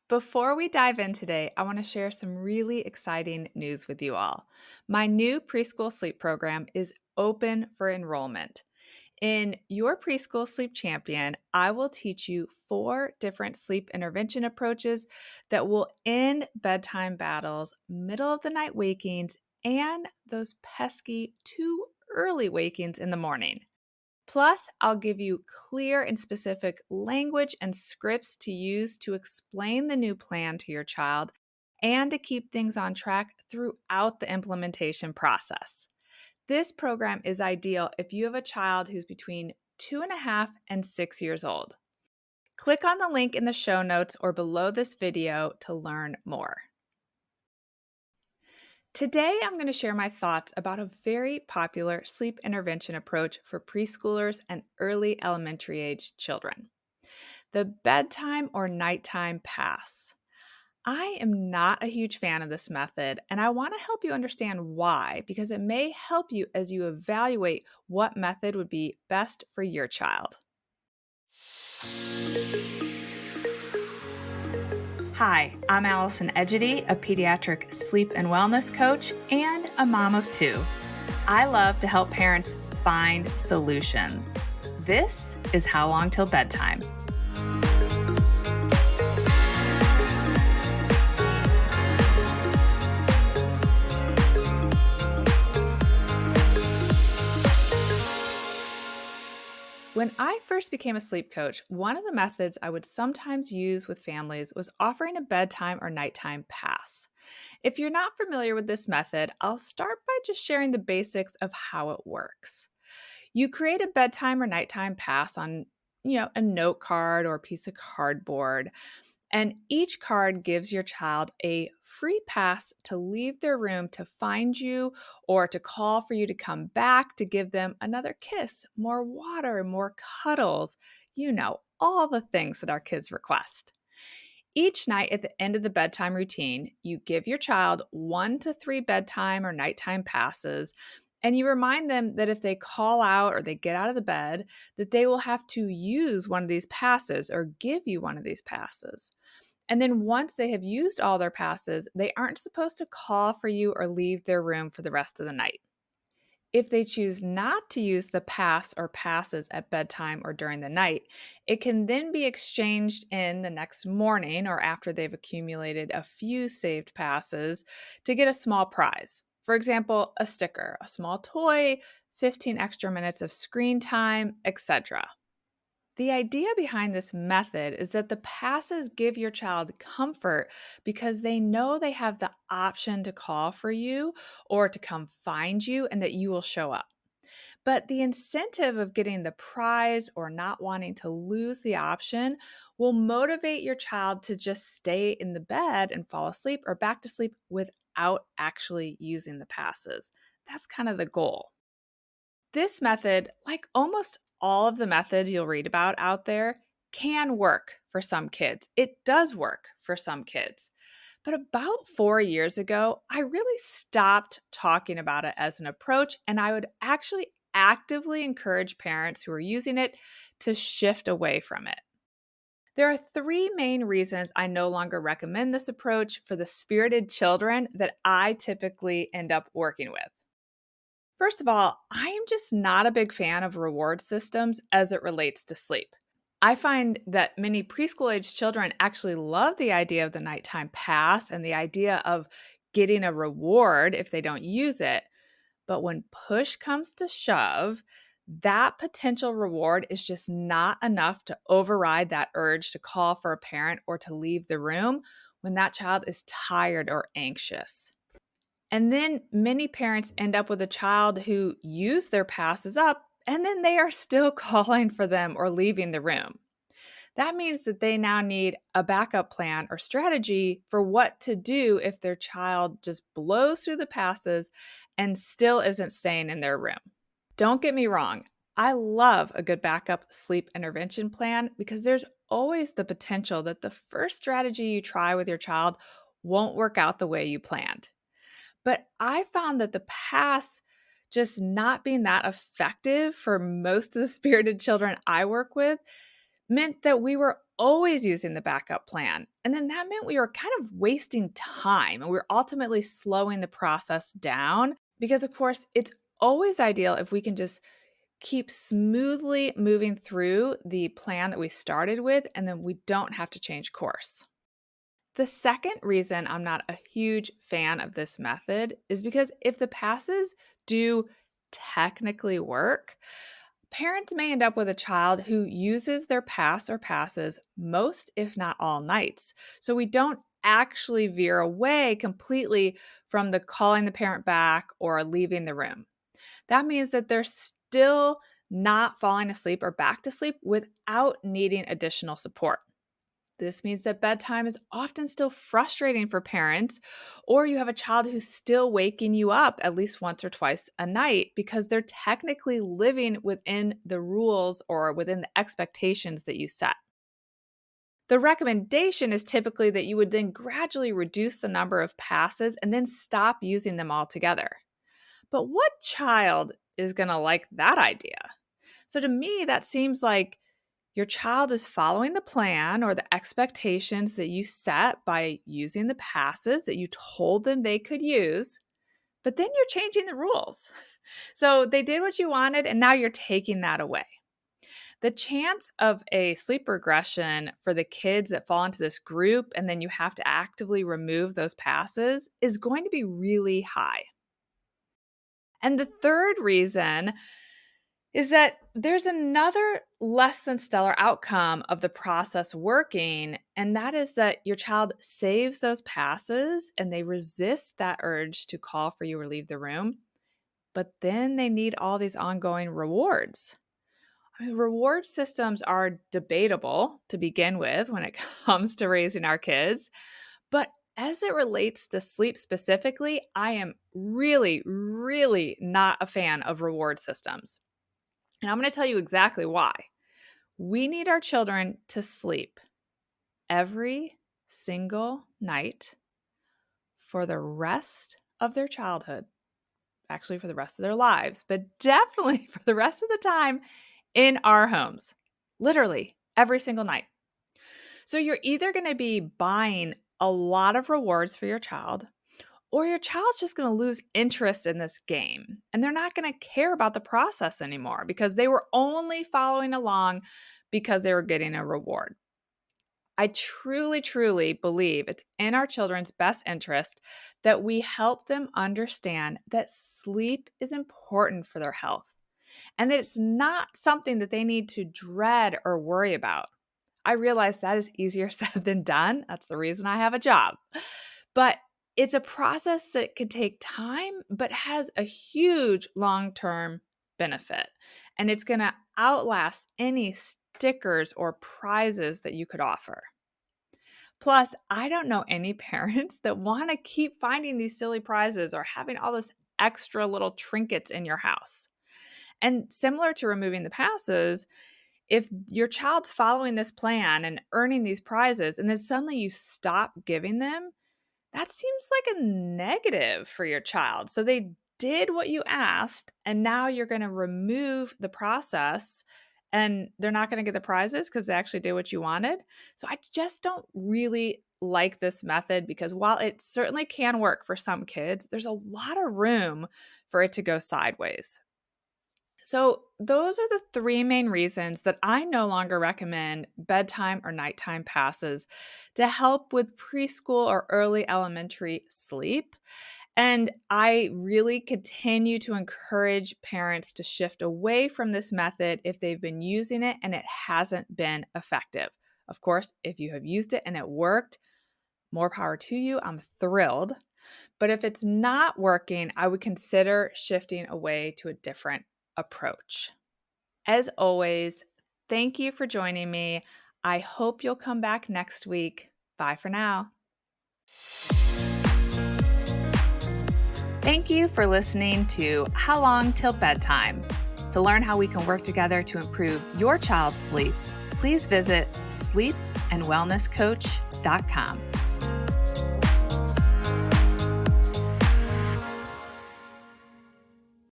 Before we dive in today, I want to share some really exciting news with you all. My new preschool sleep program is open for enrollment. In Your Preschool Sleep Champion, I will teach you 4 different sleep intervention approaches that will end bedtime battles, middle of the night wakings, and those pesky too early wakings in the morning. Plus, I'll give you clear and specific language and scripts to use to explain the new plan to your child and to keep things on track throughout the implementation process. This program is ideal if you have a child who's between 2.5 and 6 years old. Click on the link in the show notes or below this video to learn more. Today, I'm going to share my thoughts about a very popular sleep intervention approach for preschoolers and early elementary age children, the bedtime or nighttime pass. I am not a huge fan of this method, and I want to help you understand why, because it may help you as you evaluate what method would be best for your child. Hi, I'm Allison Egidi, a pediatric sleep and wellness coach and a mom of 2. I love to help parents find solutions. This is How Long Till Bedtime. When I first became a sleep coach, one of the methods I would sometimes use with families was offering a bedtime or nighttime pass. If you're not familiar with this method, I'll start by just sharing the basics of how it works. You create a bedtime or nighttime pass on, a note card or a piece of cardboard. And each card gives your child a free pass to leave their room to find you or to call for you to come back to give them another kiss, more water, more cuddles, all the things that our kids request. Each night at the end of the bedtime routine, you give your child 1 to 3 bedtime or nighttime passes, and you remind them that if they call out or they get out of the bed, that they will have to use one of these passes or give you one of these passes. And then once they have used all their passes, they aren't supposed to call for you or leave their room for the rest of the night. If they choose not to use the pass or passes at bedtime or during the night, it can then be exchanged in the next morning or after they've accumulated a few saved passes to get a small prize. For example, a sticker, a small toy, 15 extra minutes of screen time, etc. The idea behind this method is that the passes give your child comfort because they know they have the option to call for you or to come find you and that you will show up. But the incentive of getting the prize or not wanting to lose the option will motivate your child to just stay in the bed and fall asleep or back to sleep without actually using the passes. That's kind of the goal. This method, like almost all of the methods you'll read about out there, can work for some kids. It does work for some kids. But about 4 years ago, I really stopped talking about it as an approach, and I would actually actively encourage parents who are using it to shift away from it. There are 3 main reasons I no longer recommend this approach for the spirited children that I typically end up working with. First of all, I am just not a big fan of reward systems as it relates to sleep. I find that many preschool age children actually love the idea of the nighttime pass and the idea of getting a reward if they don't use it. But when push comes to shove, that potential reward is just not enough to override that urge to call for a parent or to leave the room when that child is tired or anxious. And then many parents end up with a child who use their passes up and then they are still calling for them or leaving the room. That means that they now need a backup plan or strategy for what to do if their child just blows through the passes and still isn't staying in their room. Don't get me wrong, I love a good backup sleep intervention plan because there's always the potential that the first strategy you try with your child won't work out the way you planned. But I found that the pass just not being that effective for most of the spirited children I work with meant that we were always using the backup plan. And then that meant we were kind of wasting time and we were ultimately slowing the process down because, of course, it's always ideal if we can just keep smoothly moving through the plan that we started with and then we don't have to change course. The second reason I'm not a huge fan of this method is because if the passes do technically work, parents may end up with a child who uses their pass or passes most, if not all nights. So we don't actually veer away completely from the calling the parent back or leaving the room. That means that they're still not falling asleep or back to sleep without needing additional support. This means that bedtime is often still frustrating for parents, or you have a child who's still waking you up at least once or twice a night because they're technically living within the rules or within the expectations that you set. The recommendation is typically that you would then gradually reduce the number of passes and then stop using them altogether. But what child is going to like that idea? So to me, that seems like your child is following the plan or the expectations that you set by using the passes that you told them they could use, but then you're changing the rules. So they did what you wanted, and now you're taking that away. The chance of a sleep regression for the kids that fall into this group and then you have to actively remove those passes is going to be really high. And the third reason is that there's another less than stellar outcome of the process working, and that is that your child saves those passes and they resist that urge to call for you or leave the room, but then they need all these ongoing rewards. Reward systems are debatable to begin with when it comes to raising our kids, but as it relates to sleep specifically, I am really, really not a fan of reward systems. And I'm going to tell you exactly why. We need our children to sleep every single night for the rest of their childhood, actually for the rest of their lives, but definitely for the rest of the time in our homes, literally every single night. So you're either going to be buying a lot of rewards for your child, or your child's just going to lose interest in this game and they're not going to care about the process anymore because they were only following along because they were getting a reward. I truly, truly believe it's in our children's best interest that we help them understand that sleep is important for their health and that it's not something that they need to dread or worry about. I realize that is easier said than done. That's the reason I have a job. But it's a process that can take time, but has a huge long-term benefit. And it's going to outlast any stickers or prizes that you could offer. Plus, I don't know any parents that want to keep finding these silly prizes or having all this extra little trinkets in your house. And similar to removing the passes, if your child's following this plan and earning these prizes, and then suddenly you stop giving them, that seems like a negative for your child. So they did what you asked, and now you're going to remove the process, and they're not going to get the prizes because they actually did what you wanted. So I just don't really like this method because while it certainly can work for some kids, there's a lot of room for it to go sideways. So those are the three main reasons that I no longer recommend bedtime or nighttime passes to help with preschool or early elementary sleep. And I really continue to encourage parents to shift away from this method if they've been using it and it hasn't been effective. Of course, if you have used it and it worked, more power to you. I'm thrilled. But if it's not working, I would consider shifting away to a different approach. As always, thank you for joining me. I hope you'll come back next week. Bye for now. Thank you for listening to How Long Till Bedtime. To learn how we can work together to improve your child's sleep, please visit sleepandwellnesscoach.com.